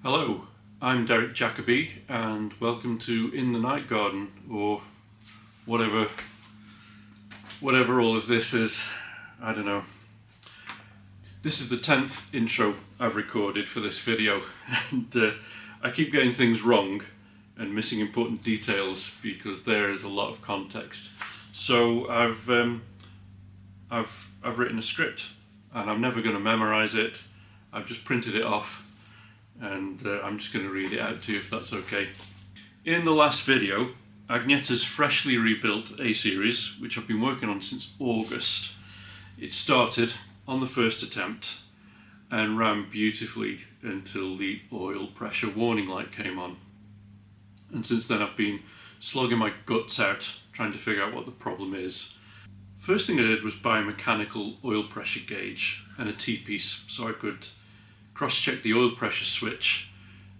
Hello, I'm Derek Jacoby and welcome to In the Night Garden, or whatever all of this is. I don't know. This is the 10th intro I've recorded for this video and I keep getting things wrong and missing important details because there is a lot of context. So I've written a script and I'm never going to memorize it. I've just printed it off and I'm just going to read it out to you if that's okay. In the last video, Agnetha's freshly rebuilt A-series, which I've been working on since August. It started on the first attempt and ran beautifully until the oil pressure warning light came on. And since then I've been slogging my guts out trying to figure out what the problem is. First thing I did was buy a mechanical oil pressure gauge and a T-piece so I could cross-check the oil pressure switch,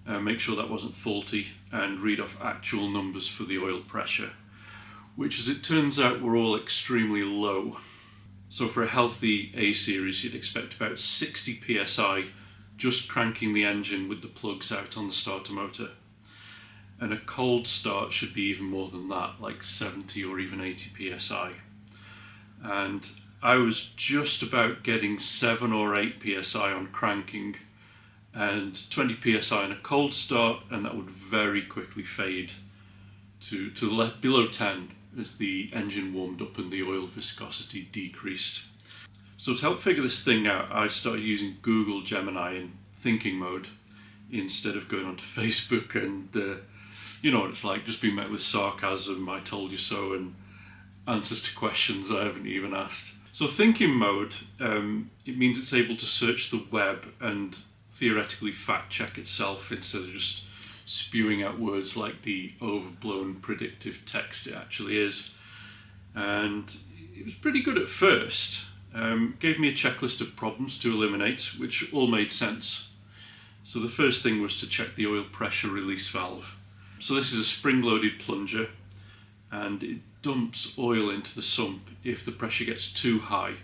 make sure that wasn't faulty, and read off actual numbers for the oil pressure, which as it turns out were all extremely low. So for a healthy A-series you'd expect about 60 psi just cranking the engine with the plugs out on the starter motor. And a cold start should be even more than that, like 70 or even 80 psi. And I was just about getting 7 or 8 psi on cranking and 20 psi on a cold start, and that would very quickly fade to below 10 as the engine warmed up and the oil viscosity decreased. So to help figure this thing out, I started using Google Gemini in thinking mode instead of going onto Facebook and you know what it's like, just being met with sarcasm, I told you so, and answers to questions I haven't even asked. So thinking mode, it means it's able to search the web and theoretically fact check itself instead of just spewing out words like the overblown predictive text it actually is. And it was pretty good at first. Gave me a checklist of problems to eliminate, which all made sense. So the first thing was to check the oil pressure release valve. So this is a spring-loaded plunger and it dumps oil into the sump if the pressure gets too high,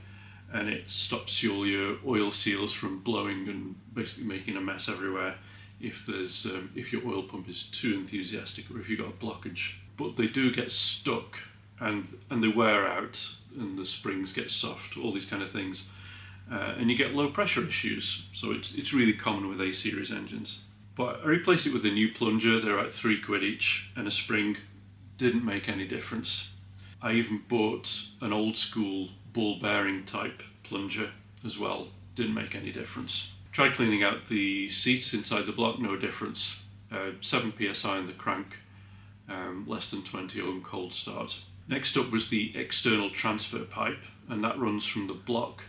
and it stops all your oil seals from blowing and basically making a mess everywhere if your oil pump is too enthusiastic or if you've got a blockage. But they do get stuck and they wear out and the springs get soft, all these kind of things, and you get low pressure issues. So it's really common with A-series engines. But I replaced it with a new plunger. They're about £3 each, and a spring. Didn't make any difference. I even bought an old school ball bearing type plunger as well. Didn't make any difference. Tried cleaning out the seats inside the block, no difference. 7 psi on the crank, less than 20 on cold start. Next up was the external transfer pipe, and that runs from the block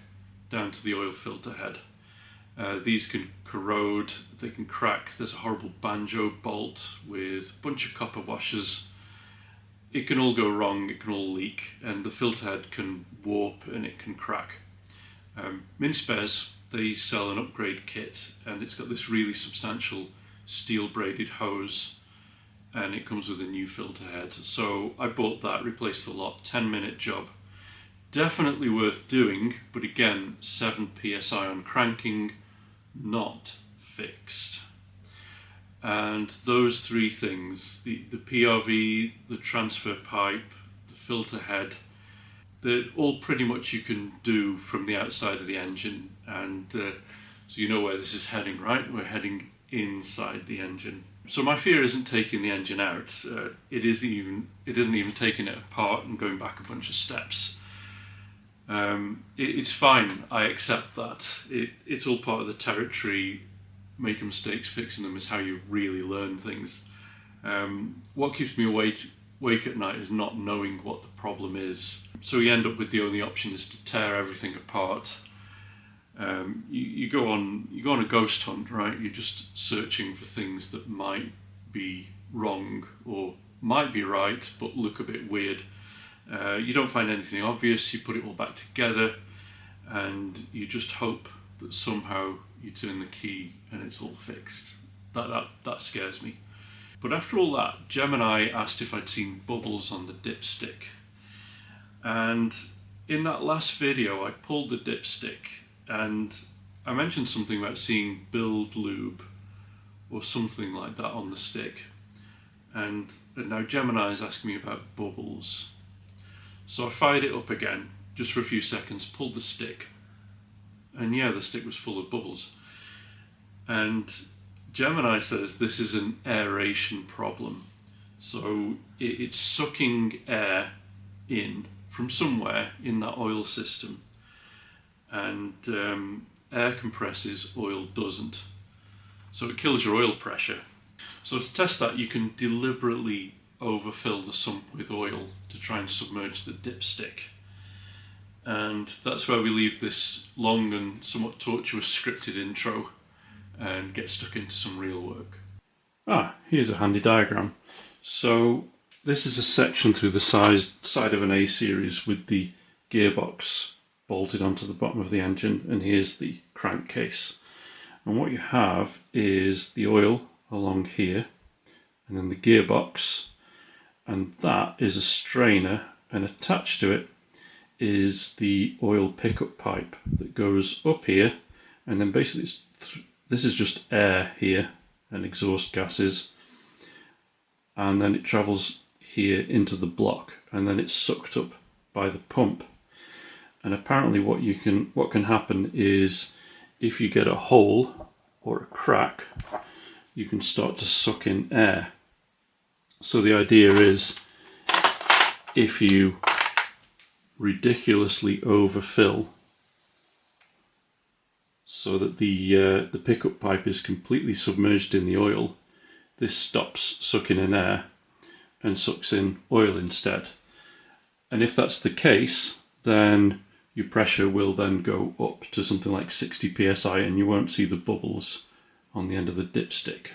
down to the oil filter head. These can corrode, they can crack. There's a horrible banjo bolt with a bunch of copper washers. It can all go wrong, it can all leak, and the filter head can warp and it can crack. Minispares, they sell an upgrade kit, and it's got this really substantial steel braided hose, and it comes with a new filter head. So I bought that, replaced the lot, 10-minute job. Definitely worth doing, but again, 7 psi on cranking, not fixed. And those three things, the PRV, the transfer pipe, the filter head, they're all pretty much you can do from the outside of the engine. And so you know where this is heading, right? We're heading inside the engine. So my fear isn't taking the engine out. It isn't even taking it apart and going back a bunch of steps. It's fine, I accept that. It's all part of the territory. Making mistakes, fixing them is how you really learn things. What keeps me awake at night is not knowing what the problem is. So you end up with the only option is to tear everything apart. You go on a ghost hunt, right? You're just searching for things that might be wrong or might be right but look a bit weird. You don't find anything obvious, you put it all back together and you just hope that somehow you turn the key and it's all fixed. That scares me. But after all that, Gemini asked if I'd seen bubbles on the dipstick. And in that last video I pulled the dipstick and I mentioned something about seeing build lube or something like that on the stick. And now Gemini is asking me about bubbles. So I fired it up again, just for a few seconds, pulled the stick, and yeah, the stick was full of bubbles. And Gemini says this is an aeration problem. So it's sucking air in from somewhere in that oil system. And air compresses, oil doesn't. So it kills your oil pressure. So to test that, you can deliberately overfill the sump with oil to try and submerge the dipstick. And that's where we leave this long and somewhat tortuous scripted intro and get stuck into some real work. Here's a handy diagram. So this is a section through the side of an A series with the gearbox bolted onto the bottom of the engine, and here's the crankcase. And what you have is the oil along here, and then the gearbox, and that is a strainer, and attached to it is the oil pickup pipe that goes up here, and then basically this is just air here and exhaust gases, and then it travels here into the block, and then it's sucked up by the pump. And apparently what can happen is if you get a hole or a crack, you can start to suck in air. So the idea is, if you ridiculously overfill so that the pickup pipe is completely submerged in the oil, this stops sucking in air and sucks in oil instead. And if that's the case, then your pressure will then go up to something like 60 psi, and you won't see the bubbles on the end of the dipstick.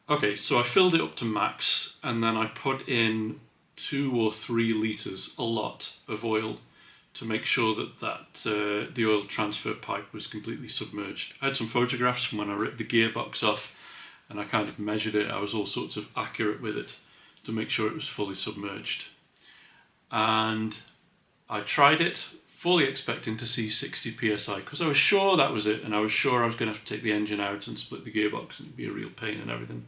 Okay, so I filled it up to max, and then I put in 2 or 3 litres, a lot, of oil to make sure that the oil transfer pipe was completely submerged. I had some photographs from when I ripped the gearbox off, and I kind of measured it. I was all sorts of accurate with it to make sure it was fully submerged. And I tried it, fully expecting to see 60 psi, because I was sure that was it, and I was sure I was going to have to take the engine out and split the gearbox, and it'd be a real pain and everything.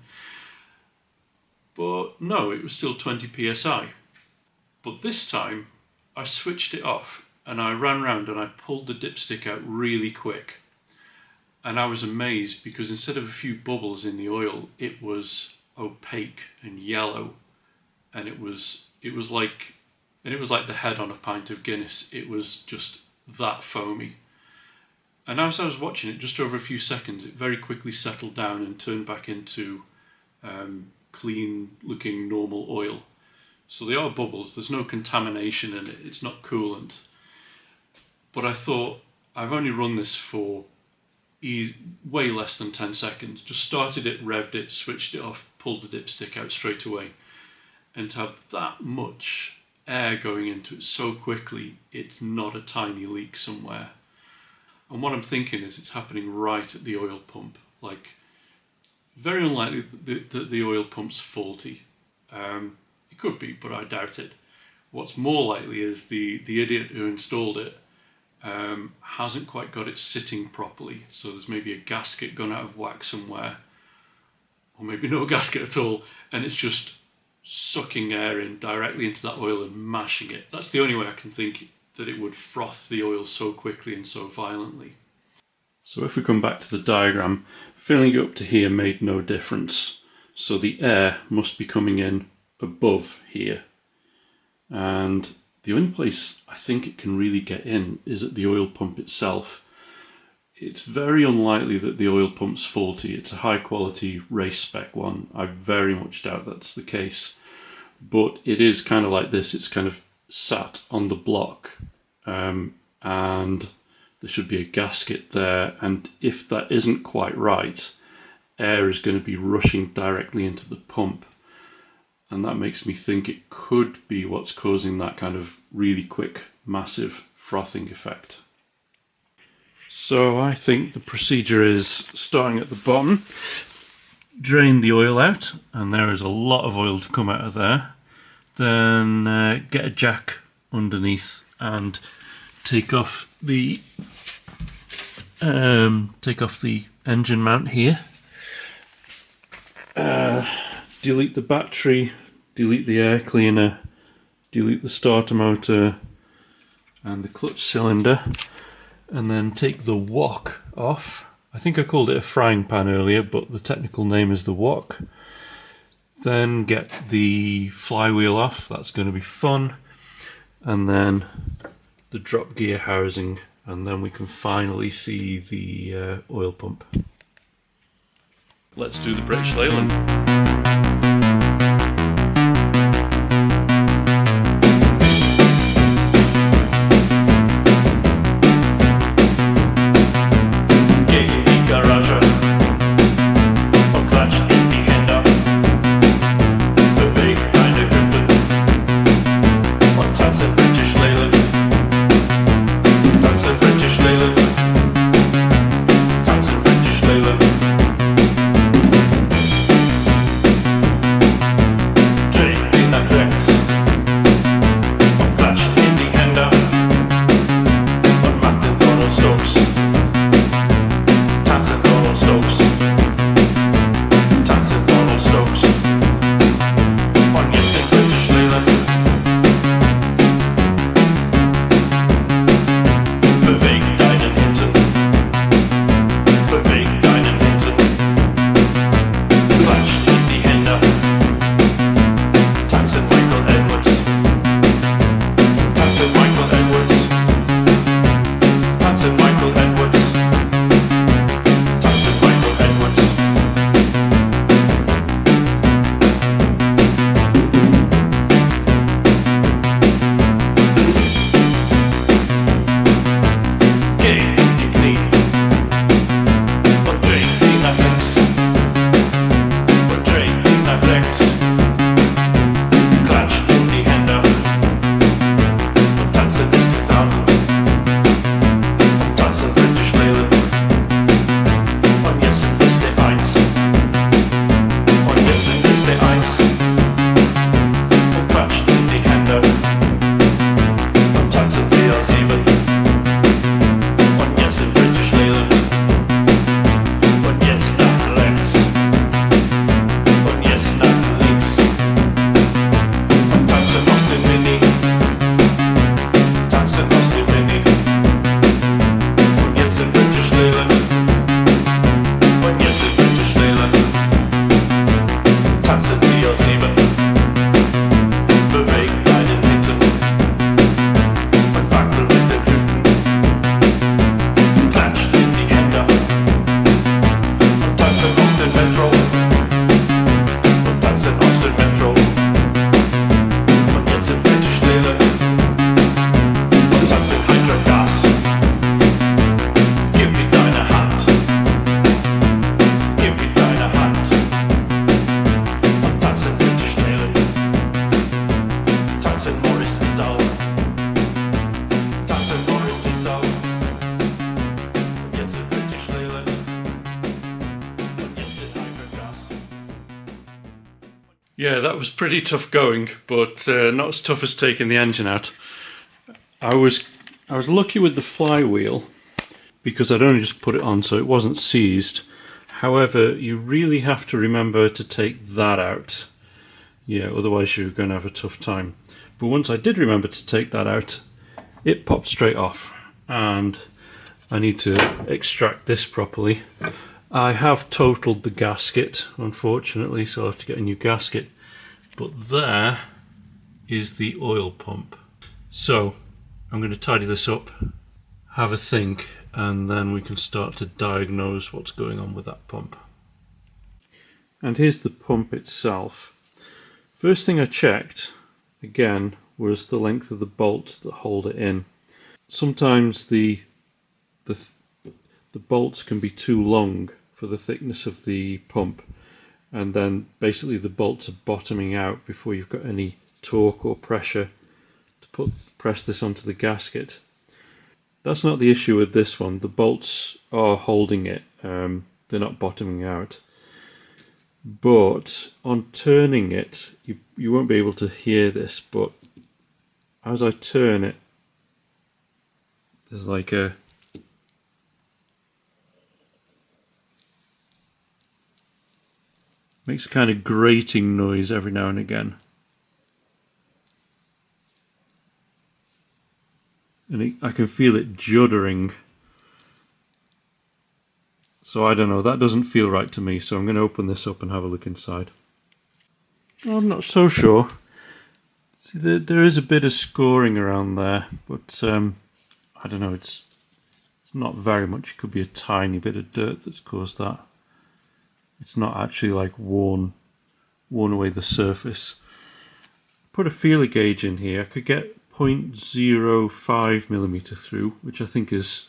But no, it was still 20 psi. But this time, I switched it off, and I ran round and I pulled the dipstick out really quick. And I was amazed, because instead of a few bubbles in the oil, it was opaque and yellow, and it was like the head on a pint of Guinness. It was just that foamy. And as I was watching it, just over a few seconds, it very quickly settled down and turned back into clean looking normal oil. So they are bubbles, there's no contamination in it, it's not coolant. But I thought, I've only run this for way less than 10 seconds. Just started it, revved it, switched it off, pulled the dipstick out straight away. And to have that much air going into it so quickly, it's not a tiny leak somewhere. And what I'm thinking is it's happening right at the oil pump. Like, very unlikely that the oil pump's faulty. It could be, but I doubt it. What's more likely is the idiot who installed it hasn't quite got it sitting properly. So there's maybe a gasket gone out of whack somewhere, or maybe no gasket at all, and it's just sucking air in directly into that oil and mashing it. That's the only way I can think that it would froth the oil so quickly and so violently. So if we come back to the diagram, filling it up to here made no difference. So the air must be coming in above here. And the only place I think it can really get in is at the oil pump itself. It's very unlikely that the oil pump's faulty. It's a high quality race spec one. I very much doubt that's the case. But it is kind of like this. It's kind of sat on the block and there should be a gasket there, and if that isn't quite right, air is going to be rushing directly into the pump, and that makes me think it could be what's causing that kind of really quick, massive frothing effect. So I think the procedure is starting at the bottom, drain the oil out, and there is a lot of oil to come out of there. Then get a jack underneath and take off the engine mount here. Delete the battery, delete the air cleaner, delete the starter motor and the clutch cylinder, and then take the wok off. I think I called it a frying pan earlier, but the technical name is the wok. Then get the flywheel off, that's going to be fun. And then the drop gear housing, and then we can finally see the oil pump. Let's do the British Leyland. Yeah, that was pretty tough going, but not as tough as taking the engine out. I was lucky with the flywheel because I'd only just put it on, so it wasn't seized. However, you really have to remember to take that out. Yeah, otherwise you're going to have a tough time. But once I did remember to take that out, it popped straight off, and I need to extract this properly. I have totaled the gasket, unfortunately, so I'll have to get a new gasket. But there is the oil pump. So I'm going to tidy this up, have a think, and then we can start to diagnose what's going on with that pump. And here's the pump itself. First thing I checked, again, was the length of the bolts that hold it in. sometimes the bolts can be too long for the thickness of the pump, and then basically the bolts are bottoming out before you've got any torque or pressure to press this onto the gasket. That's not the issue with this one. The bolts are holding it, they're not bottoming out. But on turning it, you won't be able to hear this, but as I turn it, there's like a makes a kind of grating noise every now and again. And I can feel it juddering. So I don't know, that doesn't feel right to me, so I'm going to open this up and have a look inside. I'm not so sure. See, there is a bit of scoring around there, but I don't know, it's not very much. It could be a tiny bit of dirt that's caused that. It's not actually like worn away the surface. Put a feeler gauge in here. I could get 0.05mm through, which I think is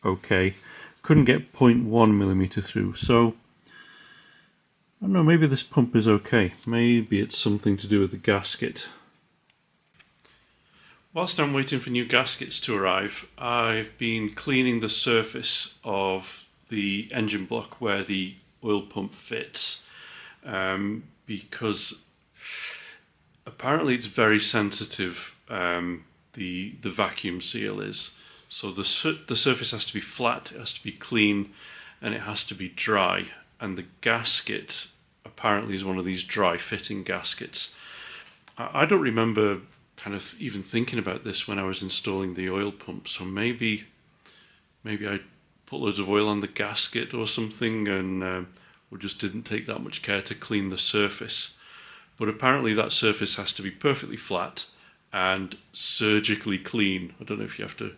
okay. Couldn't get 0.1mm through, so I don't know, maybe this pump is okay. Maybe it's something to do with the gasket. Whilst I'm waiting for new gaskets to arrive, I've been cleaning the surface of the engine block where the oil pump fits, because apparently it's very sensitive, the vacuum seal is. So the surface has to be flat, it has to be clean, and it has to be dry. And the gasket apparently is one of these dry fitting gaskets. I don't remember kind of even thinking about this when I was installing the oil pump, so maybe I put loads of oil on the gasket or something, and we just didn't take that much care to clean the surface. But apparently that surface has to be perfectly flat and surgically clean. I don't know if you have to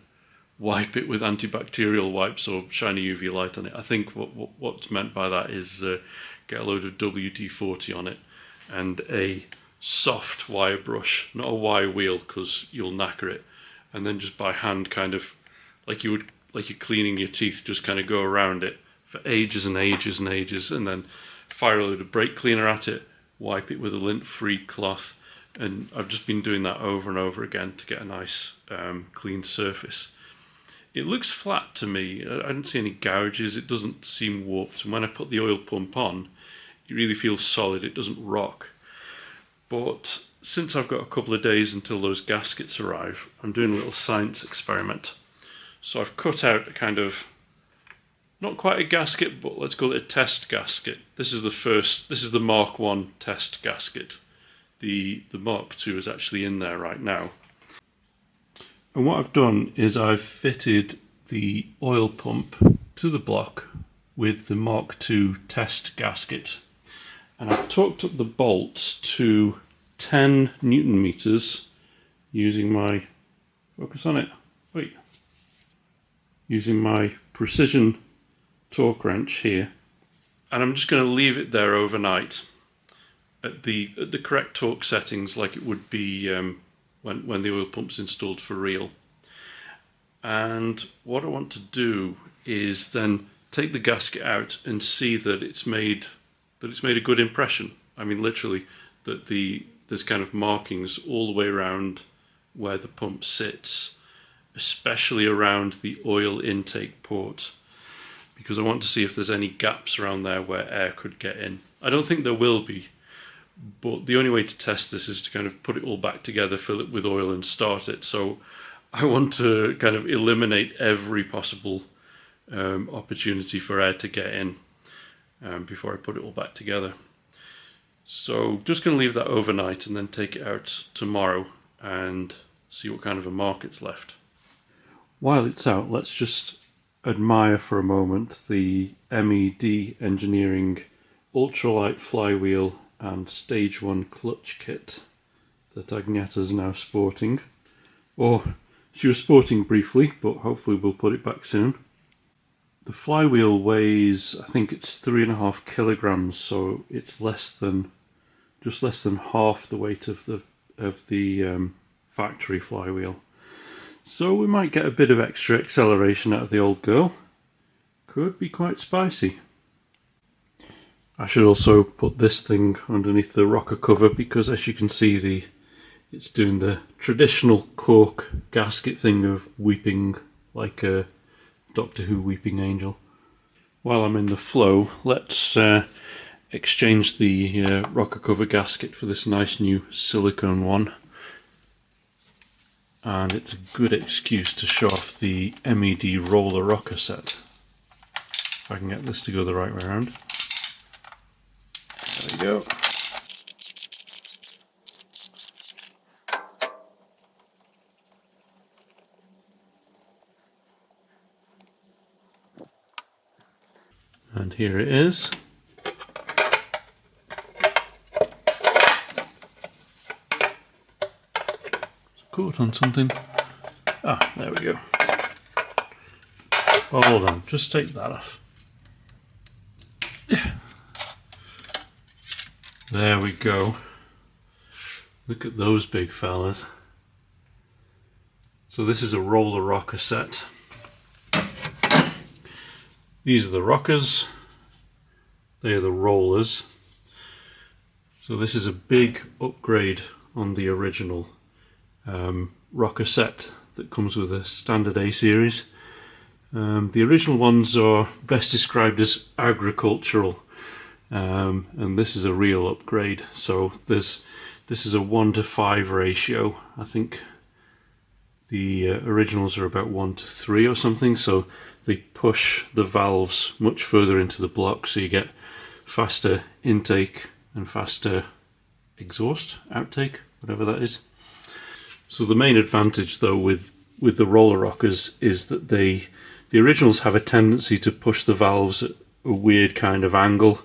wipe it with antibacterial wipes or shine a UV light on it. I think what's meant by that is get a load of WD-40 on it and a soft wire brush, not a wire wheel because you'll knacker it, and then just by hand, kind of like you're cleaning your teeth, just kind of go around it for ages and ages and ages, and then fire a load of brake cleaner at it, wipe it with a lint-free cloth, and I've just been doing that over and over again to get a nice clean surface. It looks flat to me. I don't see any gouges, it doesn't seem warped, and when I put the oil pump on, it really feels solid, it doesn't rock. But since I've got a couple of days until those gaskets arrive, I'm doing a little science experiment. So I've cut out a kind of, not quite a gasket, but let's call it a test gasket. This is the Mark 1 test gasket. The Mark 2 is actually in there right now. And what I've done is I've fitted the oil pump to the block with the Mark 2 test gasket. And I've torqued up the bolts to 10 Newton meters using my, focus on it, wait, using my precision torque wrench here. And I'm just going to leave it there overnight at the correct torque settings, like it would be when the oil pump's installed for real. And what I want to do is then take the gasket out and see that it's made a good impression. I mean, literally, that there's kind of markings all the way around where the pump sits, especially around the oil intake port, because I want to see if there's any gaps around there where air could get in. I don't think there will be, but the only way to test this is to kind of put it all back together, fill it with oil and start it. So I want to kind of eliminate every possible opportunity for air to get in before I put it all back together. So just going to leave that overnight and then take it out tomorrow and see what kind of a mark it's left. While it's out, let's just admire for a moment the MED Engineering ultralight flywheel and stage 1 clutch kit that Agnetha's now sporting. Or she was sporting briefly, but hopefully we'll put it back soon. The flywheel weighs, I think it's 3.5 kilograms, so it's just less than half the weight of the factory flywheel. So we might get a bit of extra acceleration out of the old girl. Could be quite spicy. I should also put this thing underneath the rocker cover because, as you can see, it's doing the traditional cork gasket thing of weeping like a Doctor Who weeping angel. While I'm in the flow, let's exchange the rocker cover gasket for this nice new silicone one. And it's a good excuse to show off the MED roller rocker set. If I can get this to go the right way around. There we go. And here it is. Caught on something. Ah, there we go. Oh, hold on, just take that off. Yeah. There we go. Look at those big fellas. So this is a roller rocker set. These are the rockers. They are the rollers. So this is a big upgrade on the original rocker set that comes with a standard A series. The original ones are best described as agricultural, and this is a real upgrade. So this is a 1:5 ratio. I think the originals are about 1:3 or something, so they push the valves much further into the block, so you get faster intake and faster exhaust, outtake, whatever that is. So the main advantage though with the roller rockers is that the originals have a tendency to push the valves at a weird kind of angle,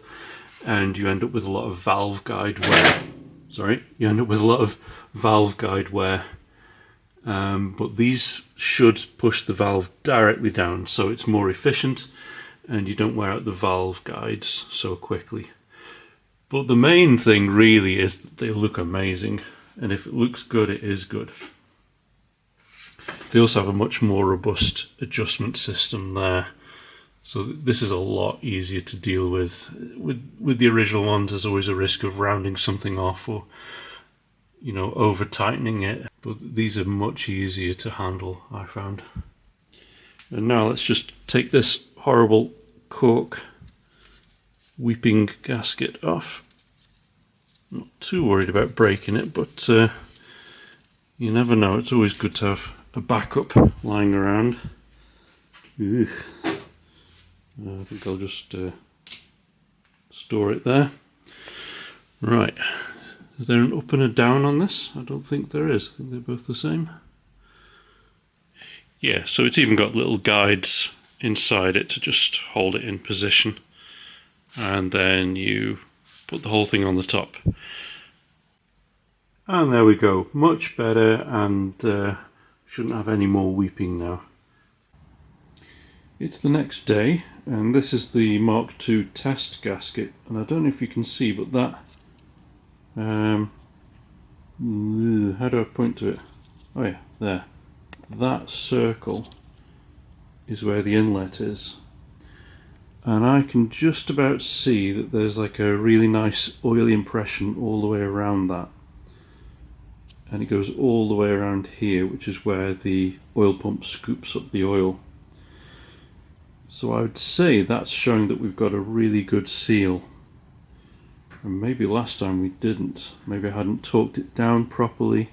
and you end up with a lot of valve guide wear. You end up with a lot of valve guide wear. But these should push the valve directly down, so it's more efficient and you don't wear out the valve guides so quickly. But the main thing really is that they look amazing, and if it looks good, it is good. They also have a much more robust adjustment system there, so this is a lot easier to deal with. With the original ones, there's always a risk of rounding something off or over tightening it, but these are much easier to handle, I found. And now let's just take this horrible cork weeping gasket off. Not too worried about breaking it, but you never know. It's always good to have a backup lying around. Ugh. I think I'll just store it there. Right. Is there an up and a down on this? I don't think there is. I think they're both the same. Yeah, so it's even got little guides inside it to just hold it in position. And then you put the whole thing on the top. And there we go. Much better, and shouldn't have any more weeping now. It's the next day, and this is the Mark II test gasket. And I don't know if you can see, but that... how do I point to it? Oh yeah, there. That circle is where the inlet is. And I can just about see that there's like a really nice oily impression all the way around that. And it goes all the way around here, which is where the oil pump scoops up the oil. So I would say that's showing that we've got a really good seal. And maybe last time we didn't. Maybe I hadn't torqued it down properly.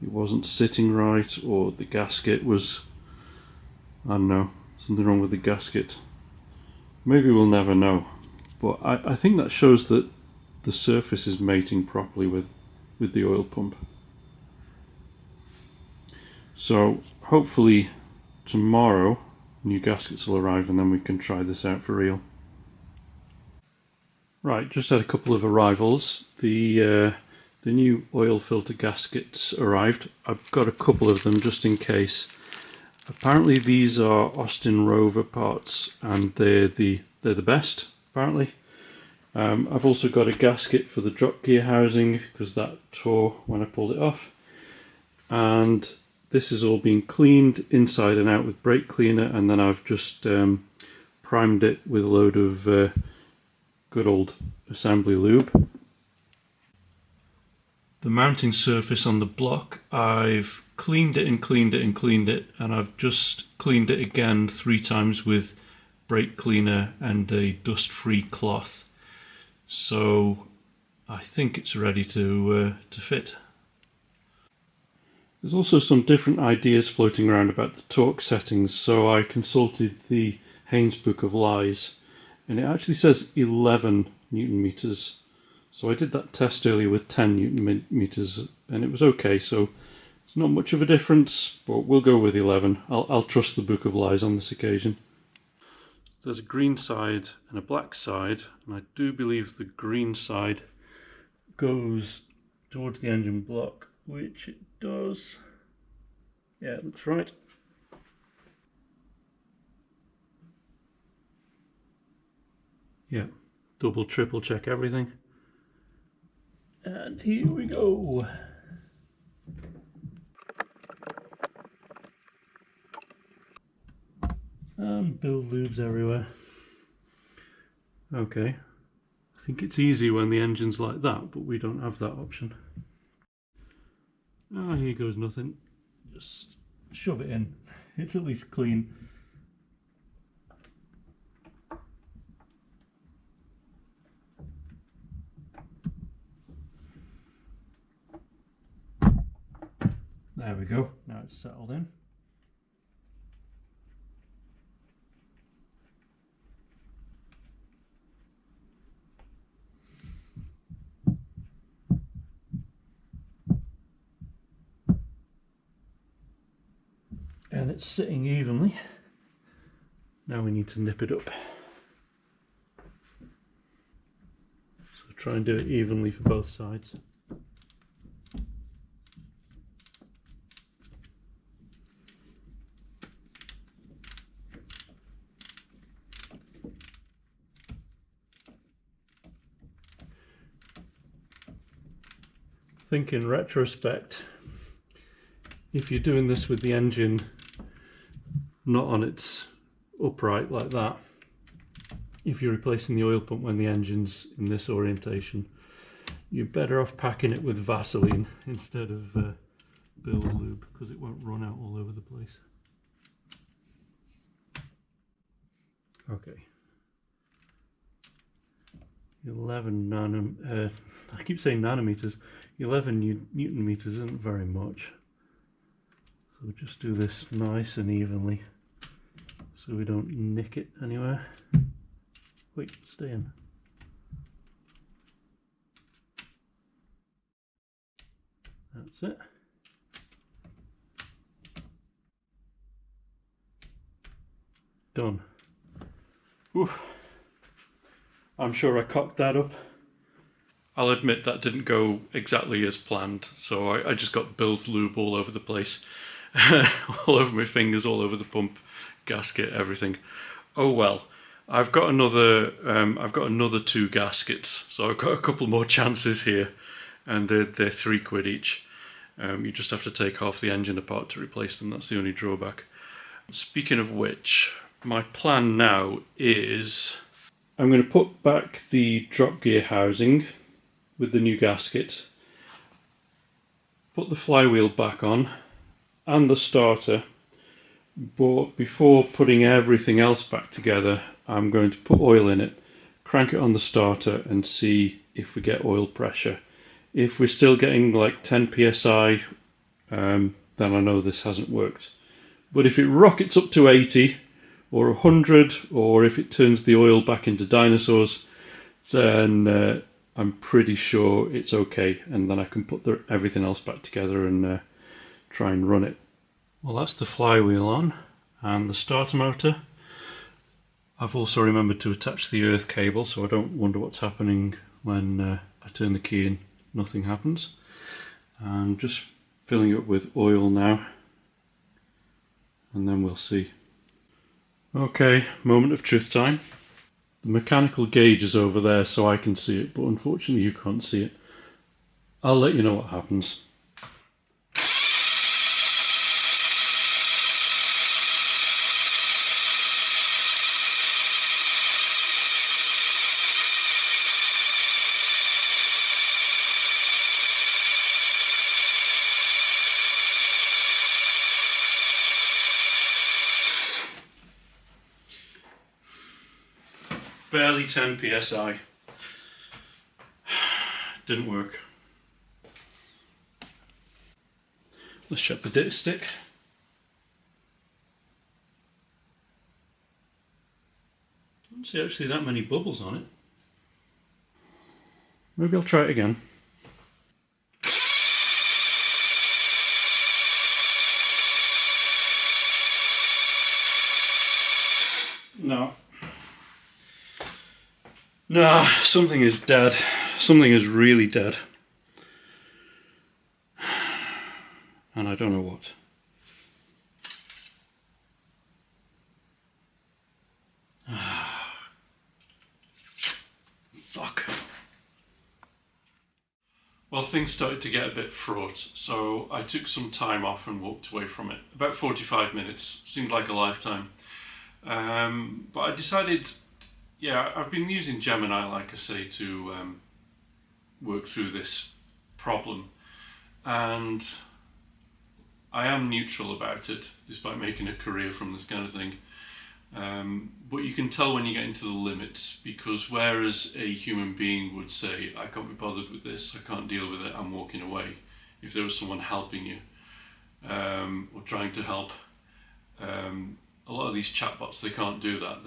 It wasn't sitting right, or the gasket was, I don't know, something wrong with the gasket. Maybe we'll never know. But I think that shows that the surface is mating properly with the oil pump. So hopefully tomorrow new gaskets will arrive and then we can try this out for real. Right, just had a couple of arrivals. The new oil filter gaskets arrived. I've got a couple of them just in case. Apparently these are Austin Rover parts, and they're the best, apparently. I've also got a gasket for the drop gear housing because that tore when I pulled it off. And This is all being cleaned inside and out with brake cleaner, and then I've just primed it with a load of good old assembly lube. The mounting surface on the block, I've cleaned it and cleaned it and cleaned it, and I've just cleaned it again 3 times with brake cleaner and a dust-free cloth. So I think it's ready to fit. There's also some different ideas floating around about the torque settings, so I consulted the Haynes Book of Lies, and it actually says 11 Newton meters. So I did that test earlier with 10 Newton meters, and it was okay. So it's not much of a difference, but we'll go with 11. I'll trust the Book of Lies on this occasion. There's a green side and a black side, and I do believe the green side goes towards the engine block, which it does. Yeah, that's right. Yeah, double, triple check everything. And here we go. And build lubes everywhere. Okay, I think it's easy when the engine's like that, but we don't have that option. Ah, here goes nothing. Just shove it in. It's at least clean. There we go, now it's settled in. And it's sitting evenly. Now we need to nip it up. So try and do it evenly for both sides. I think in retrospect, if you're doing this with the engine not on its upright like that, if you're replacing the oil pump when the engine's in this orientation, you're better off packing it with Vaseline instead of build lube, because it won't run out all over the place. Okay. 11 I keep saying nanometers. 11 Newton meters isn't very much. So we'll just do this nice and evenly so we don't nick it anywhere. Wait, stay in. That's it. Done. Oof. I'm sure I cocked that up. I'll admit that didn't go exactly as planned, so I just got build lube all over the place. All over my fingers, all over the pump, gasket, everything. Oh well. I've got another 2 gaskets, so I've got a couple more chances here, and they're £3 each. You just have to take half the engine apart to replace them. That's the only drawback. Speaking of which, my plan now is I'm going to put back the drop gear housing with the new gasket, put the flywheel back on and the starter, but before putting everything else back together, I'm going to put oil in it, crank it on the starter and see if we get oil pressure. If we're still getting like 10 psi, then I know this hasn't worked. But if it rockets up to 80 or 100, or if it turns the oil back into dinosaurs, then I'm pretty sure it's okay, and then I can put everything else back together and try and run it. Well, that's the flywheel on and the starter motor. I've also remembered to attach the earth cable, so I don't wonder what's happening when I turn the key and nothing happens. I'm just filling it up with oil now, and then we'll see. Okay, moment of truth time. The mechanical gauge is over there so I can see it, but unfortunately you can't see it. I'll let you know what happens. Barely 10 psi. Didn't work. Let's check the dipstick. Don't see actually that many bubbles on it. Maybe I'll try it again. No. No, something is dead. Something is really dead. And I don't know what. Fuck. Well, things started to get a bit fraught, so I took some time off and walked away from it. About 45 minutes. Seemed like a lifetime. But I decided, yeah, I've been using Gemini, like I say, to work through this problem. And I am neutral about it, despite making a career from this kind of thing. But you can tell when you get into the limits, because whereas a human being would say, I can't be bothered with this, I can't deal with it, I'm walking away, if there was someone helping you, or trying to help, a lot of these chatbots, they can't do that.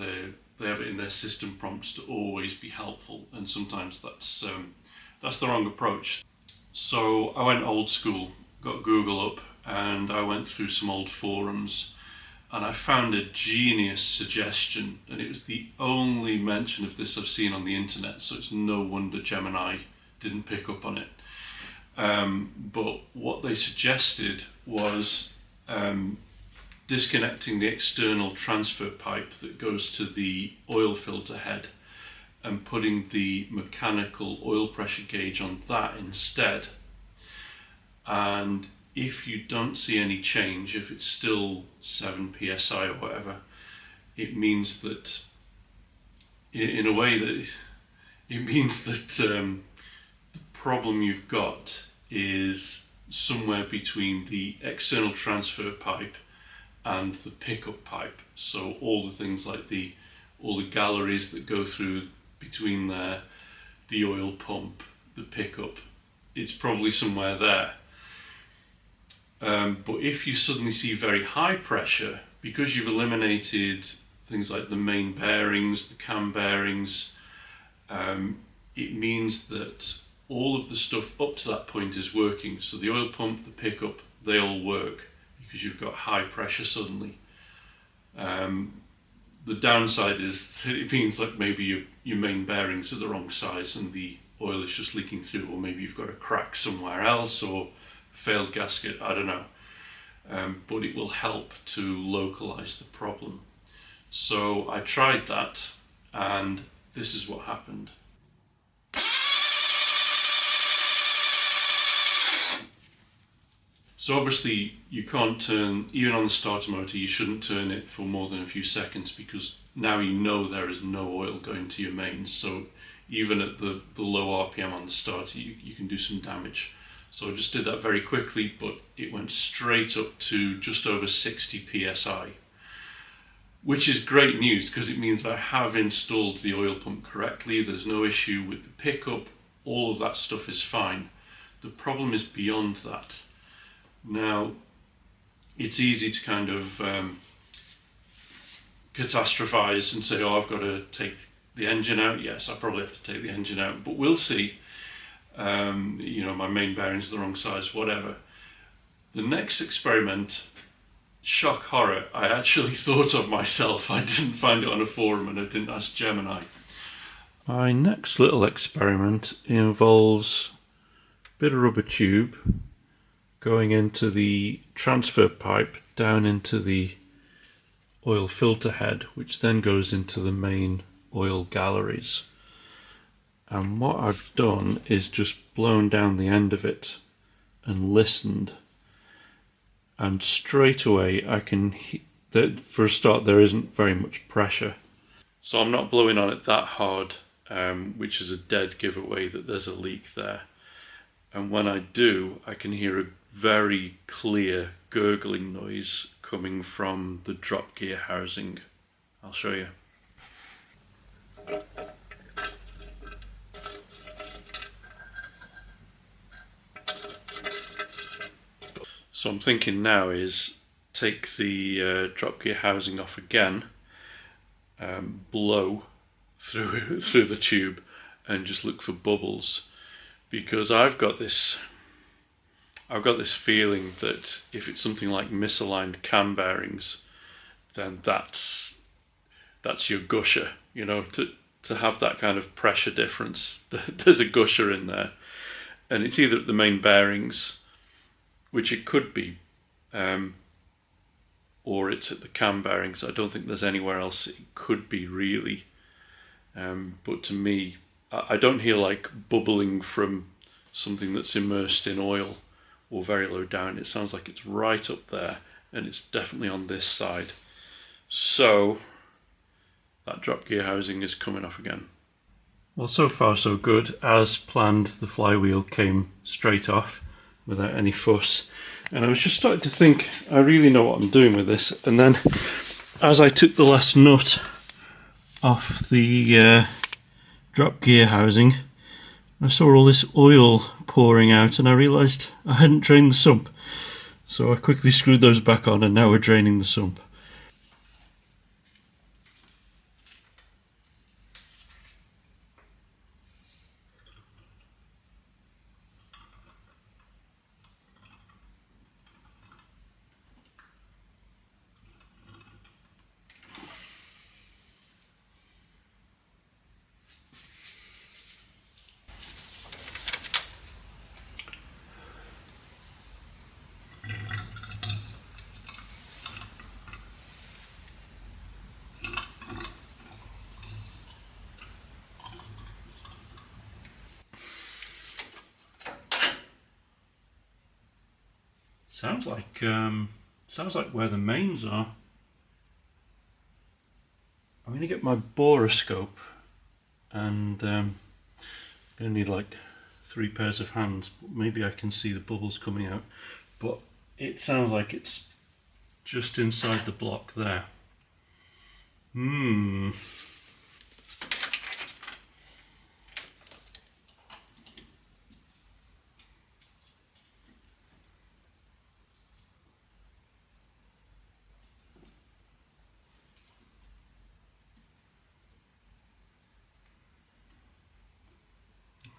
They have it in their system prompts to always be helpful, and sometimes that's the wrong approach. So I went old school, got Google up, and I went through some old forums, and I found a genius suggestion, and it was the only mention of this I've seen on the internet, so it's no wonder Gemini didn't pick up on it. But what they suggested was disconnecting the external transfer pipe that goes to the oil filter head and putting the mechanical oil pressure gauge on that instead. And if you don't see any change, if it's still 7 psi or whatever, it means that, in a way, that it means that the problem you've got is somewhere between the external transfer pipe and the pickup pipe. So all the things like all the galleries that go through between there, the oil pump, the pickup, it's probably somewhere there. But if you suddenly see very high pressure, because you've eliminated things like the main bearings, the cam bearings, it means that all of the stuff up to that point is working. So the oil pump, the pickup, they all work because you've got high pressure suddenly. The downside is that it means like maybe your main bearings are the wrong size and the oil is just leaking through, or maybe you've got a crack somewhere else, or failed gasket, I don't know. But it will help to localize the problem. So I tried that, and this is what happened. So obviously you can't turn, even on the starter motor, you shouldn't turn it for more than a few seconds, because now you know there is no oil going to your mains. So even at the low RPM on the starter, you can do some damage. So I just did that very quickly, but it went straight up to just over 60 psi, which is great news because it means I have installed the oil pump correctly. There's no issue with the pickup. All of that stuff is fine. The problem is beyond that. Now, it's easy to kind of catastrophize and say, oh, I've got to take the engine out. Yes, I probably have to take the engine out, but we'll see. You know, my main bearings are the wrong size, whatever. The next experiment, shock horror, I actually thought of myself. I didn't find it on a forum and I didn't ask Gemini. My next little experiment involves a bit of rubber tube going into the transfer pipe down into the oil filter head, which then goes into the main oil galleries. And what I've done is just blown down the end of it and listened. And straight away I can for a start, there isn't very much pressure. So I'm not blowing on it that hard, which is a dead giveaway that there's a leak there. And when I do, I can hear a very clear gurgling noise coming from the drop gear housing. I'll show you. So I'm thinking now is take the drop gear housing off again, blow through through the tube, and just look for bubbles, because I've got this feeling that if it's something like misaligned cam bearings, then that's your gusher. You know, to have that kind of pressure difference, there's a gusher in there, and it's either at the main bearings, which it could be, or it's at the cam bearings. I don't think there's anywhere else it could be really. But to me, I don't hear like bubbling from something that's immersed in oil or very low down. It sounds like it's right up there, and it's definitely on this side. So that drop gear housing is coming off again. Well, so far so good. As planned, the flywheel came straight off without any fuss. And I was just starting to think, I really know what I'm doing with this. And then as I took the last nut off the drop gear housing, I saw all this oil pouring out, and I realised I hadn't drained the sump. So I quickly screwed those back on, and now we're draining the sump. Sounds like where the mains are. I'm going to get my boroscope, and I'm going to need like 3 pairs of hands, but maybe I can see the bubbles coming out. But it sounds like it's just inside the block there.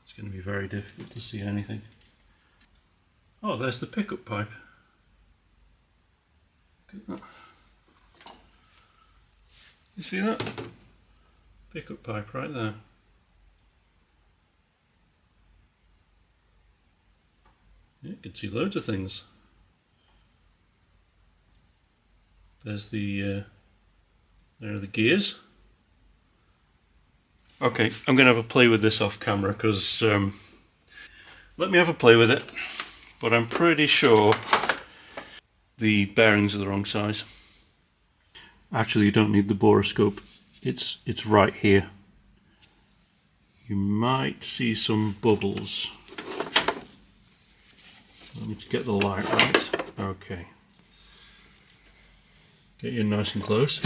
It's going to be very difficult to see anything. Oh, there's the pickup pipe. Look at that. You see that? Pickup pipe right there. Yeah, you can see loads of things. There's the there are the gears. Okay, I'm going to have a play with this off camera, because let me have a play with it, but I'm pretty sure the bearings are the wrong size. Actually, you don't need the boroscope. It's right here. You might see some bubbles. Let me just get the light right. Okay. Get you nice and close.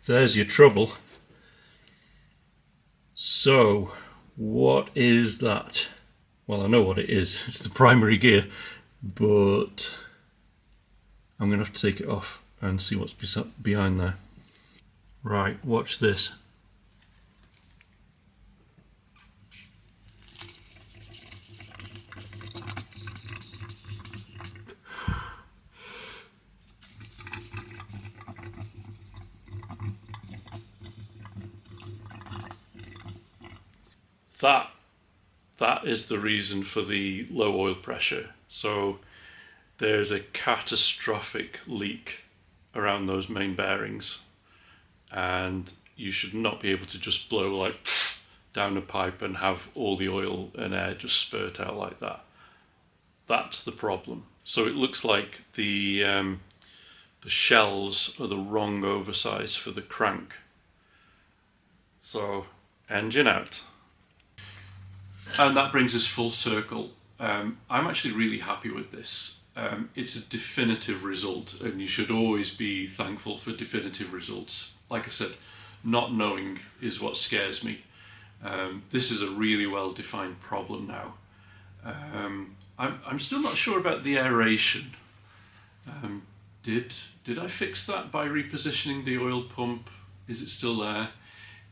There's your trouble. So, what is that? Well, I know what it is. It's the primary gear, but I'm going to have to take it off and see what's behind there. Right, watch this. That is the reason for the low oil pressure. So there's a catastrophic leak around those main bearings, and you should not be able to just blow like down a pipe and have all the oil and air just spurt out like that. That's the problem. So it looks like the shells are the wrong oversize for the crank. So engine out. And that brings us full circle. I'm actually really happy with this. It's a definitive result, and you should always be thankful for definitive results. Like I said, not knowing is what scares me. This is a really well defined problem now. I'm still not sure about the aeration. Did I fix that by repositioning the oil pump? Is it still there?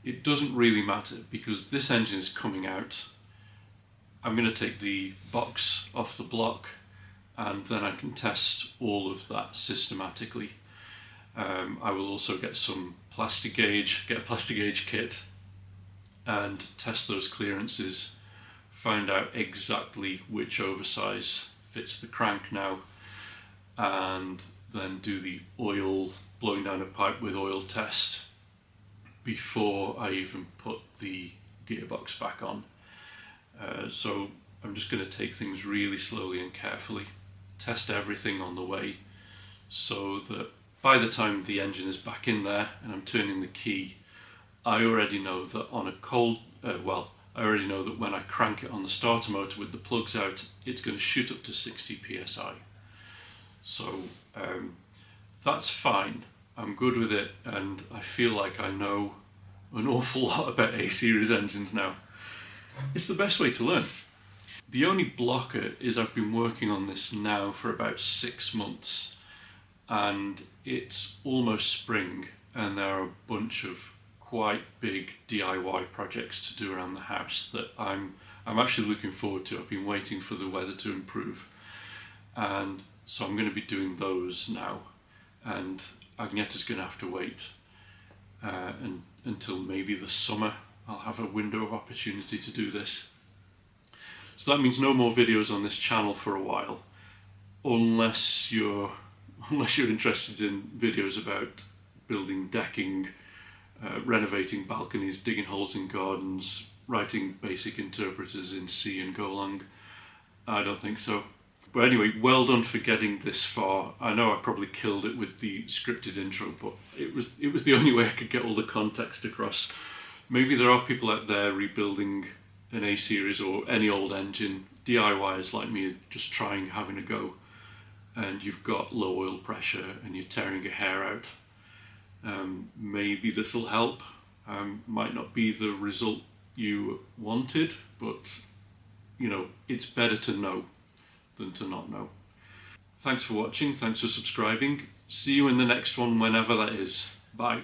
It doesn't really matter because this engine is coming out. I'm going to take the box off the block and then I can test all of that systematically. I will also get some plastic gauge, get a plastic gauge kit and test those clearances, find out exactly which oversize fits the crank now, and then do the oil, blowing down a pipe with oil test before I even put the gearbox back on. So I'm just going to take things really slowly and carefully, test everything on the way, so that by the time the engine is back in there and I'm turning the key, I already know that on a cold, I already know that when I crank it on the starter motor with the plugs out, it's going to shoot up to 60 psi. So that's fine. I'm good with it, and I feel like I know an awful lot about A-series engines now. It's the best way to learn. The only blocker is I've been working on this now for about 6 months, and it's almost spring, and there are a bunch of quite big DIY projects to do around the house that I'm actually looking forward to. I've been waiting for the weather to improve, and so I'm going to be doing those now, and Agnetha's going to have to wait until maybe the summer. I'll have a window of opportunity to do this. So that means no more videos on this channel for a while, unless you're interested in videos about building decking, renovating balconies, digging holes in gardens, writing basic interpreters in C and Golang. I don't think so. But anyway, well done for getting this far. I know I probably killed it with the scripted intro, but it was the only way I could get all the context across. Maybe there are people out there rebuilding an A-series or any old engine, DIYers like me, just trying, having a go, and you've got low oil pressure and you're tearing your hair out. Maybe this will help. Might not be the result you wanted, but you know, it's better to know than to not know. Thanks for watching, thanks for subscribing. See you in the next one, whenever that is. Bye.